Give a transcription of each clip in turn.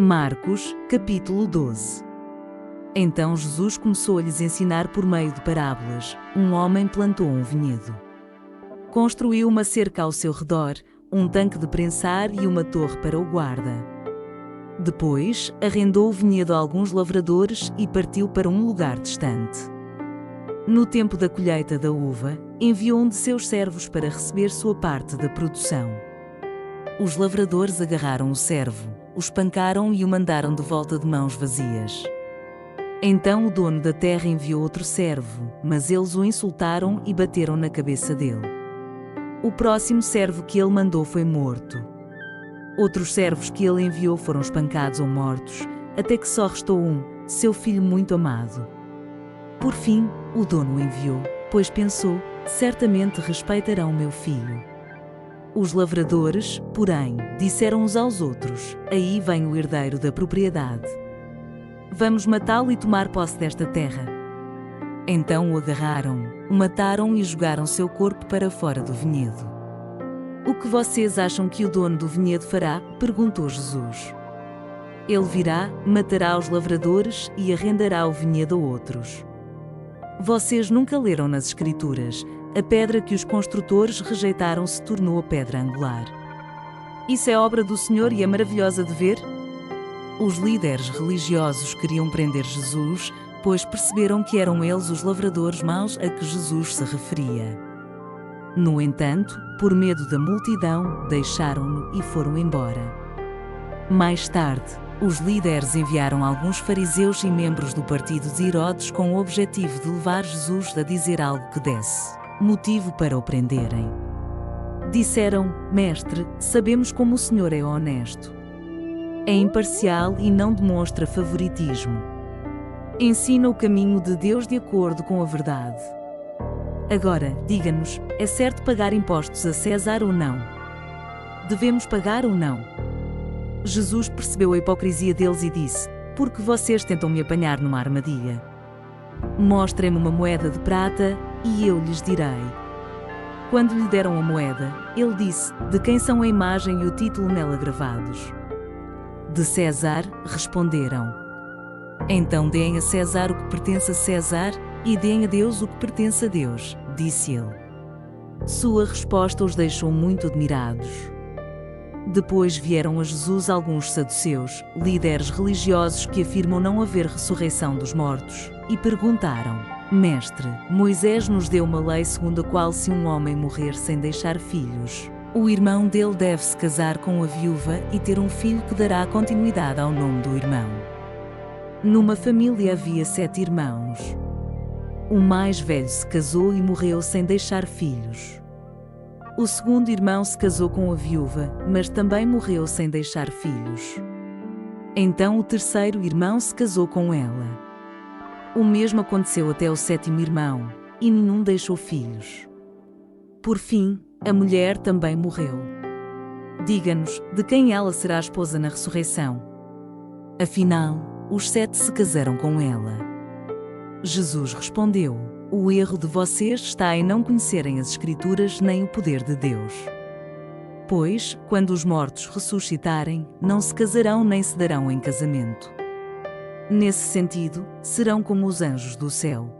Marcos, capítulo 12. Então Jesus começou a lhes ensinar por meio de parábolas. Um homem plantou um vinhedo. Construiu uma cerca ao seu redor, um tanque de prensar e uma torre para o guarda. Depois, arrendou o vinhedo a alguns lavradores e partiu para um lugar distante. No tempo da colheita da uva, enviou um de seus servos para receber sua parte da produção. Os lavradores agarraram o servo, o espancaram e o mandaram de volta de mãos vazias. Então o dono da terra enviou outro servo, mas eles o insultaram e bateram na cabeça dele. O próximo servo que ele mandou foi morto. Outros servos que ele enviou foram espancados ou mortos, até que só restou um, seu filho muito amado. Por fim, o dono o enviou, pois pensou, certamente respeitarão meu filho. Os lavradores, porém, disseram uns aos outros, aí vem o herdeiro da propriedade. Vamos matá-lo e tomar posse desta terra. Então o agarraram, o mataram e jogaram seu corpo para fora do vinhedo. O que vocês acham que o dono do vinhedo fará? Perguntou Jesus. Ele virá, matará os lavradores e arrendará o vinhedo a outros. Vocês nunca leram nas Escrituras: a pedra que os construtores rejeitaram se tornou a pedra angular. Isso é obra do Senhor e é maravilhosa de ver? Os líderes religiosos queriam prender Jesus, pois perceberam que eram eles os lavradores maus a que Jesus se referia. No entanto, por medo da multidão, deixaram-no e foram embora. Mais tarde, os líderes enviaram alguns fariseus e membros do partido de Herodes com o objetivo de levar Jesus a dizer algo que desse motivo para o prenderem. Disseram: Mestre, sabemos como o Senhor é honesto. É imparcial e não demonstra favoritismo. Ensina o caminho de Deus de acordo com a verdade. Agora, diga-nos, é certo pagar impostos a César ou não? Devemos pagar ou não? Jesus percebeu a hipocrisia deles e disse: Por que vocês tentam me apanhar numa armadilha? Mostrem-me uma moeda de prata, e eu lhes direi. Quando lhe deram a moeda, ele disse: De quem são a imagem e o título nela gravados? De César, responderam. Então deem a César o que pertence a César, e deem a Deus o que pertence a Deus, disse ele. Sua resposta os deixou muito admirados. Depois vieram a Jesus alguns saduceus, líderes religiosos que afirmam não haver ressurreição dos mortos, e perguntaram: Mestre, Moisés nos deu uma lei segundo a qual se um homem morrer sem deixar filhos, o irmão dele deve se casar com a viúva e ter um filho que dará continuidade ao nome do irmão. Numa família havia 7 irmãos. O mais velho se casou e morreu sem deixar filhos. O segundo irmão se casou com a viúva, mas também morreu sem deixar filhos. Então o terceiro irmão se casou com ela. O mesmo aconteceu até ao 7º irmão, e nenhum deixou filhos. Por fim, a mulher também morreu. Diga-nos, de quem ela será a esposa na ressurreição? Afinal, os 7 se casaram com ela. Jesus respondeu: O erro de vocês está em não conhecerem as Escrituras nem o poder de Deus. Pois, quando os mortos ressuscitarem, não se casarão nem se darão em casamento. Nesse sentido, serão como os anjos do céu.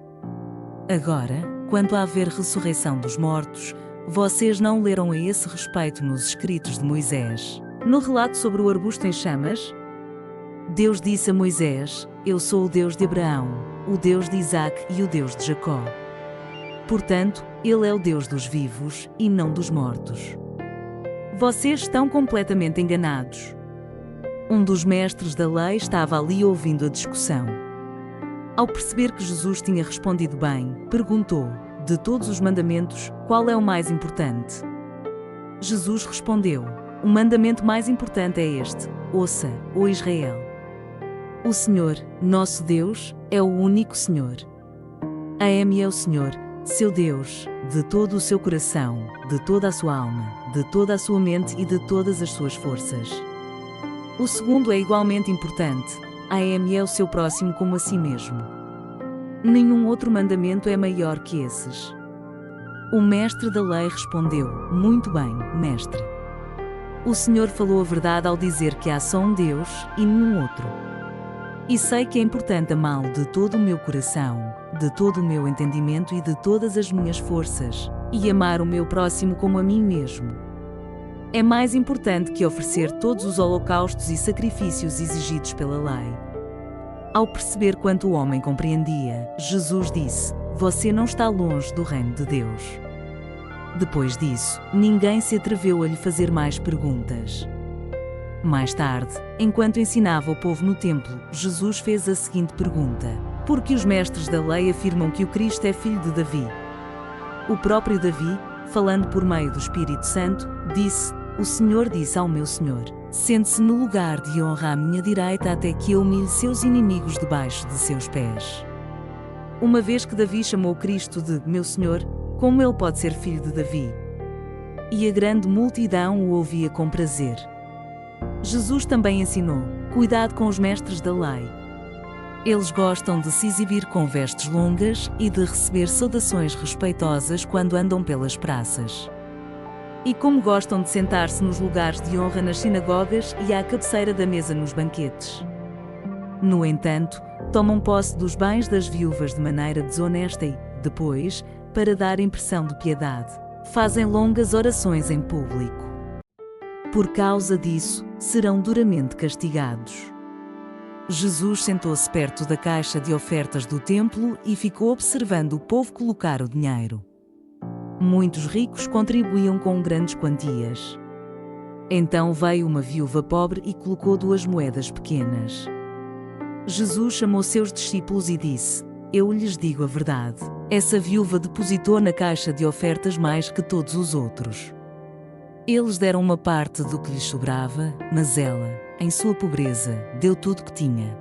Agora, quanto a haver ressurreição dos mortos, vocês não leram a esse respeito nos escritos de Moisés, no relato sobre o arbusto em chamas? Deus disse a Moisés: Eu sou o Deus de Abraão, o Deus de Isaque e o Deus de Jacó. Portanto, Ele é o Deus dos vivos e não dos mortos. Vocês estão completamente enganados. Um dos mestres da lei estava ali ouvindo a discussão. Ao perceber que Jesus tinha respondido bem, perguntou: De todos os mandamentos, qual é o mais importante? Jesus respondeu: O mandamento mais importante é este: Ouça, ó Israel. O Senhor, nosso Deus, é o único Senhor. Ame é o Senhor, seu Deus, de todo o seu coração, de toda a sua alma, de toda a sua mente e de todas as suas forças. O segundo é igualmente importante: ame é o seu próximo como a si mesmo. Nenhum outro mandamento é maior que esses. O mestre da lei respondeu: Muito bem, mestre. O Senhor falou a verdade ao dizer que há só um Deus e nenhum outro. E sei que é importante amá-lo de todo o meu coração, de todo o meu entendimento e de todas as minhas forças, e amar o meu próximo como a mim mesmo. É mais importante que oferecer todos os holocaustos e sacrifícios exigidos pela lei. Ao perceber quanto o homem compreendia, Jesus disse: "Você não está longe do reino de Deus." Depois disso, ninguém se atreveu a lhe fazer mais perguntas. Mais tarde, enquanto ensinava o povo no templo, Jesus fez a seguinte pergunta: "Por que os mestres da lei afirmam que o Cristo é filho de Davi?" O próprio Davi, falando por meio do Espírito Santo, disse: "O Senhor disse ao meu Senhor: sente-se no lugar de honra à minha direita até que eu humilhe seus inimigos debaixo de seus pés." Uma vez que Davi chamou Cristo de meu Senhor, como ele pode ser filho de Davi? E a grande multidão o ouvia com prazer. Jesus também ensinou: cuidado com os mestres da lei. Eles gostam de se exibir com vestes longas e de receber saudações respeitosas quando andam pelas praças. E como gostam de sentar-se nos lugares de honra nas sinagogas e à cabeceira da mesa nos banquetes. No entanto, tomam posse dos bens das viúvas de maneira desonesta e, depois, para dar impressão de piedade, fazem longas orações em público. Por causa disso, serão duramente castigados. Jesus sentou-se perto da caixa de ofertas do templo e ficou observando o povo colocar o dinheiro. Muitos ricos contribuíam com grandes quantias. Então veio uma viúva pobre e colocou 2 moedas pequenas. Jesus chamou seus discípulos e disse: "Eu lhes digo a verdade. Essa viúva depositou na caixa de ofertas mais que todos os outros. Eles deram uma parte do que lhes sobrava, mas ela, em sua pobreza, deu tudo o que tinha."